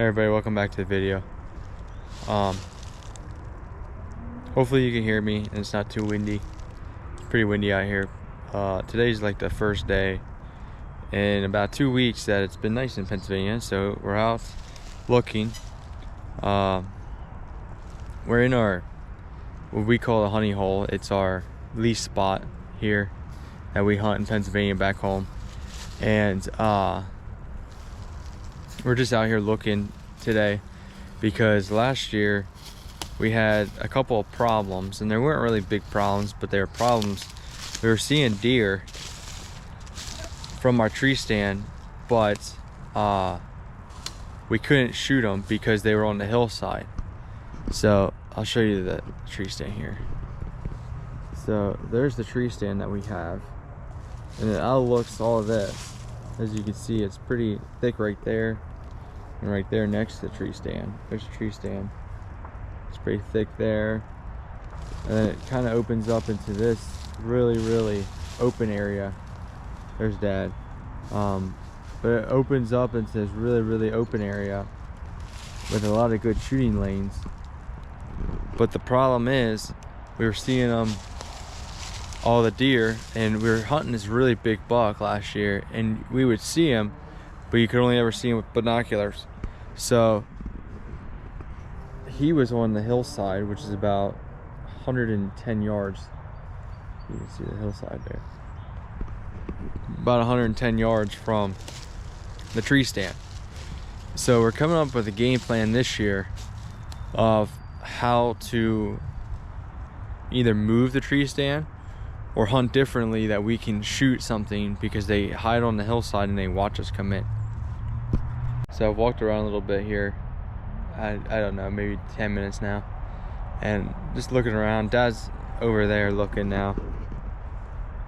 Hey everybody, welcome back to the video. Hopefully you can hear me and it's not too windy. It's pretty windy out here. Today's like the first day in about 2 weeks that it's been nice in Pennsylvania, so we're out looking. We're in our, what we call a honey hole. It's our lease spot here that we hunt in Pennsylvania back home. And we're just out here looking today because last year we had a couple of problems, and they weren't really big problems, but they were problems. We were seeing deer from our tree stand, but we couldn't shoot them because they were on the hillside. So I'll show you the tree stand here. So there's the tree stand that we have, and it outlooks all of this. As you can see, it's pretty thick right there, and right there next to the tree stand. There's a tree stand. It's pretty thick there. And then it kind of opens up into this really open area. There's Dad. But it opens up into this really open area with a lot of good shooting lanes. But the problem is, we were seeing them, all the deer, and we were hunting this really big buck last year, and we would see him, but you could only ever see him with binoculars. So he was on the hillside, which is about 110 yards. You can see the hillside there. About 110 yards from the tree stand. So we're coming up with a game plan this year of how to either move the tree stand or hunt differently, that we can shoot something, because they hide on the hillside and they watch us come in. So I've walked around a little bit here. I don't know, maybe 10 minutes now, and just looking around. Dad's over there looking now.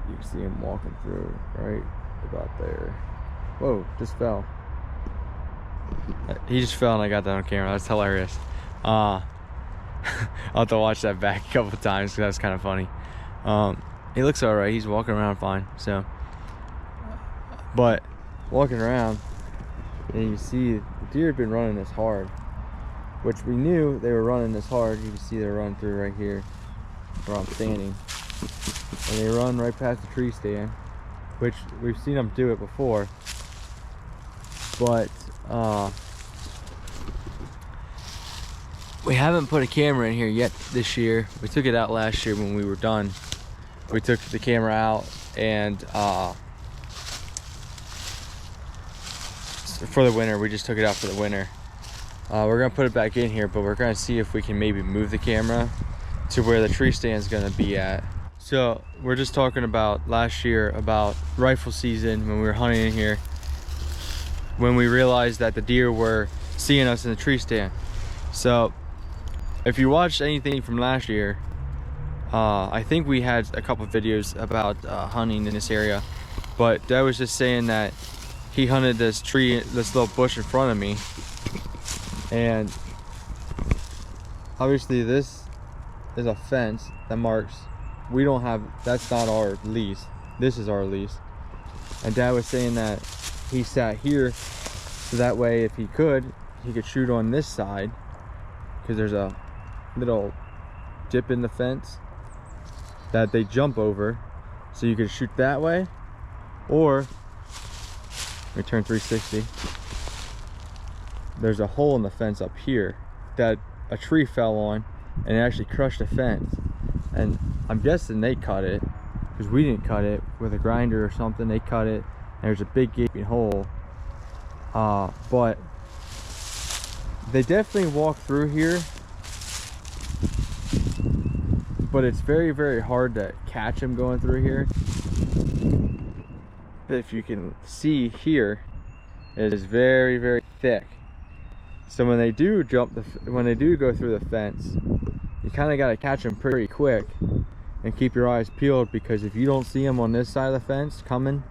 You can see him walking through right about there. Whoa, just fell. He just fell and I got that on camera. That's hilarious. I'll have to watch that back a couple times because that's kind of funny. He looks all right. He's walking around fine. So, but walking around, and you see the deer have been running this hard, which we knew they were running this hard. You can see they're running through right here where I'm standing, and they run right past the tree stand, which we've seen them do it before. But we haven't put a camera in here yet this year. We took it out last year when we were done. We took the camera out, and for the winter, we just took it out for the winter. We're gonna put it back in here, but we're gonna see if we can maybe move the camera to where the tree stand is gonna be at. So we're just talking about last year, about rifle season, when we were hunting in here, when we realized that the deer were seeing us in the tree stand. So if you watched anything from last year, I think we had a couple videos about hunting in this area, but Dad was just saying that he hunted this tree, this little bush in front of me, and obviously this is a fence that marks, we don't have, that's not our lease, this is our lease. And Dad was saying that he sat here so that way if he could shoot on this side, because there's a little dip in the fence that they jump over, so you could shoot that way, or let me turn 360. There's a hole in the fence up here that a tree fell on, and it actually crushed the fence. And I'm guessing they cut it, because we didn't cut it with a grinder or something. They cut it, and there's a big gaping hole. But they definitely walk through here, but it's very hard to catch them going through here. If you can see here, it is very thick. So when they do when they do go through the fence, you kind of got to catch them pretty quick and keep your eyes peeled, because if you don't see them on this side of the fence coming,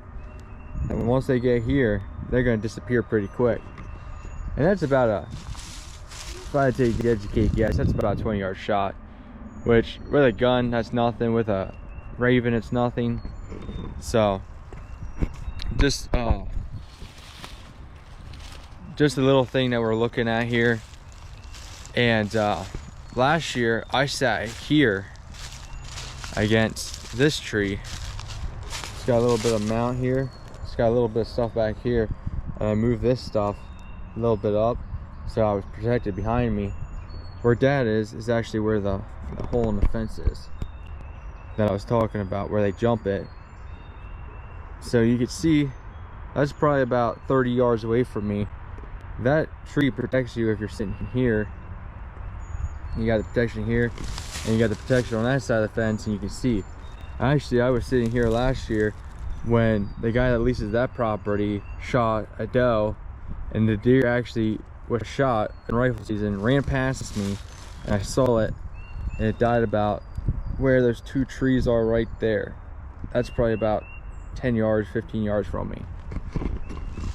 and once they get here, they're going to disappear pretty quick. And that's about a, if I had to take the educated guess, that's about a 20-yard shot, which with a gun, that's nothing. With a Raven, it's nothing. So just just a little thing that we're looking at here. And last year I sat here against this tree. It's got a little bit of mount here. It's got a little bit of stuff back here. And I moved this stuff a little bit up so I was protected behind me. Where Dad is actually where the hole in the fence is that I was talking about, where they jump it. So you can see that's probably about 30 yards away from me. That tree protects you if you're sitting here. You got the protection here, and you got the protection on that side of the fence, and you can see. Actually, I was sitting here last year when the guy that leases that property shot a doe, and the deer actually was shot in rifle season, ran past me, and I saw it, and it died about where those two trees are right there. That's probably about 10 yards, 15 yards from me.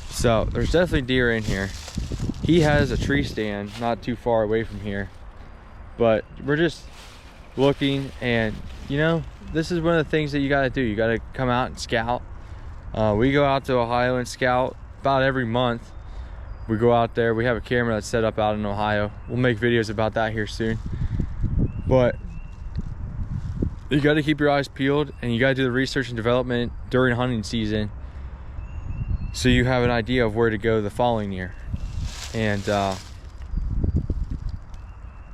So there's definitely deer in here. He has a tree stand not too far away from here, but we're just looking, and you know, this is one of the things that you got to do. You got to come out and scout. We go out to Ohio and scout about every month. We go out there. We have a camera that's set up out in Ohio. We'll make videos about that here soon. But you got to keep your eyes peeled, and you got to do the research and development during hunting season so you have an idea of where to go the following year. And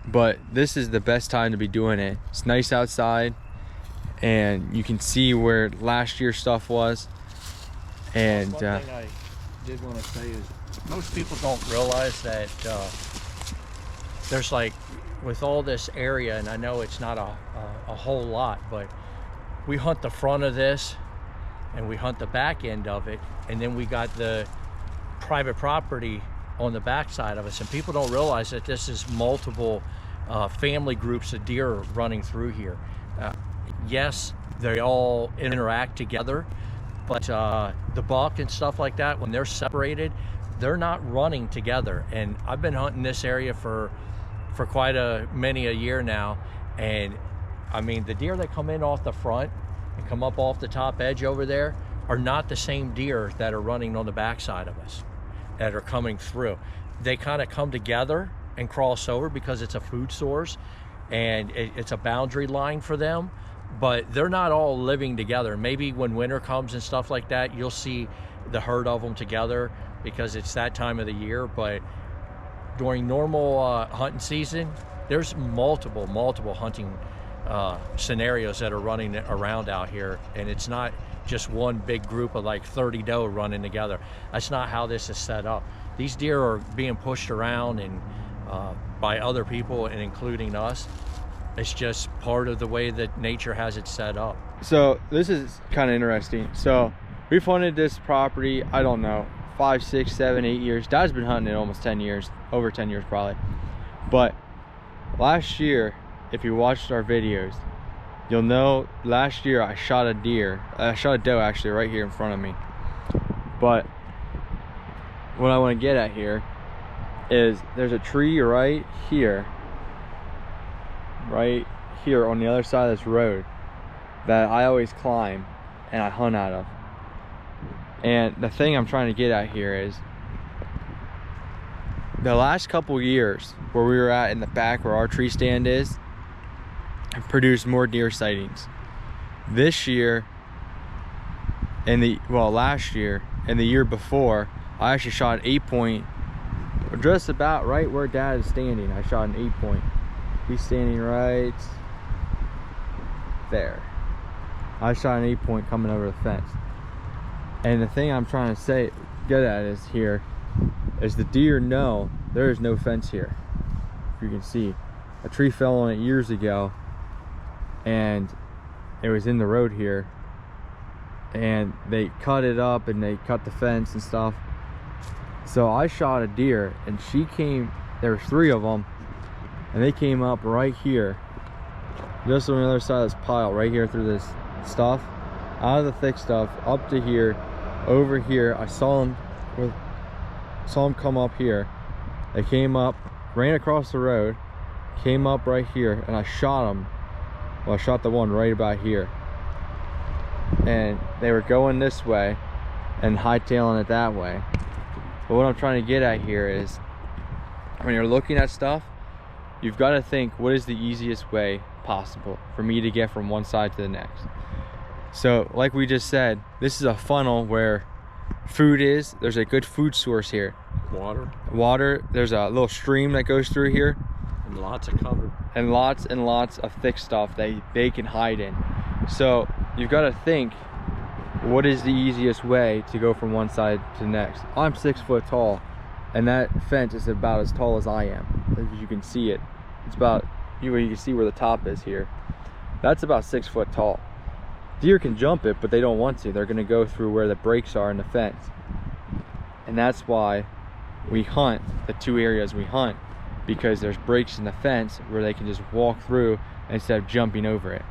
but this is the best time to be doing it. It's nice outside, and you can see where last year's stuff was. And one thing I did want to say is most people don't realize that there's, like, with all this area, and I know it's not a whole lot, but we hunt the front of this and we hunt the back end of it, and then we got the private property on the back side of us, and people don't realize that this is multiple family groups of deer running through here. Yes, they all interact together, but the buck and stuff like that, when they're separated, they're not running together. And I've been hunting this area for quite many a year now, and I mean, the deer that come in off the front and come up off the top edge over there are not the same deer that are running on the back side of us that are coming through. They kind of come together and cross over because it's a food source, and it's a boundary line for them, but they're not all living together. Maybe when winter comes and stuff like that, you'll see the herd of them together because it's that time of the year. But during normal hunting season, there's multiple hunting scenarios that are running around out here, and it's not just one big group of like 30 doe running together. That's not how this is set up. These deer are being pushed around and by other people, and including us. It's just part of the way that nature has it set up. So this is kind of interesting. So we've hunted this property, I don't know, 5, 6, 7, 8 years. Dad's been hunting it almost 10 years, over 10 years probably. But last year, if you watched our videos, you'll know last year I shot a deer. I shot a doe actually right here in front of me. But what I want to get at here is there's a tree right here on the other side of this road that I always climb and I hunt out of. And the thing I'm trying to get at here is the last couple years where we were at in the back where our tree stand is have produced more deer sightings. This year and last year and the year before, I actually shot an 8-point just about right where Dad is standing. I shot an 8-point. He's standing right there. I shot an 8-point coming over the fence. And the thing I'm trying to get at is the deer know there is no fence here. If you can see, a tree fell on it years ago, and it was in the road here, and they cut it up and they cut the fence and stuff. So I shot a deer, and she came, there was 3 of them, and they came up right here, just on the other side of this pile, right here through this stuff, out of the thick stuff, up to here, over here. I saw them come up here. They came up, ran across the road, came up right here, and I shot them. Well, I shot the one right about here, and they were going this way and hightailing it that way. But what I'm trying to get at here is, when you're looking at stuff, you've got to think, what is the easiest way possible for me to get from one side to the next? So like we just said, this is a funnel where food is. There's a good food source here. Water. There's a little stream that goes through here. And lots of cover. And lots of thick stuff that they can hide in. So you've got to think, what is the easiest way to go from one side to the next? I'm 6 foot tall, and that fence is about as tall as I am. As you can see it, it's about, you can see where the top is here. That's about 6 foot tall. Deer can jump it, but they don't want to. They're going to go through where the breaks are in the fence. And that's why we hunt the two areas we hunt, because there's breaks in the fence where they can just walk through instead of jumping over it.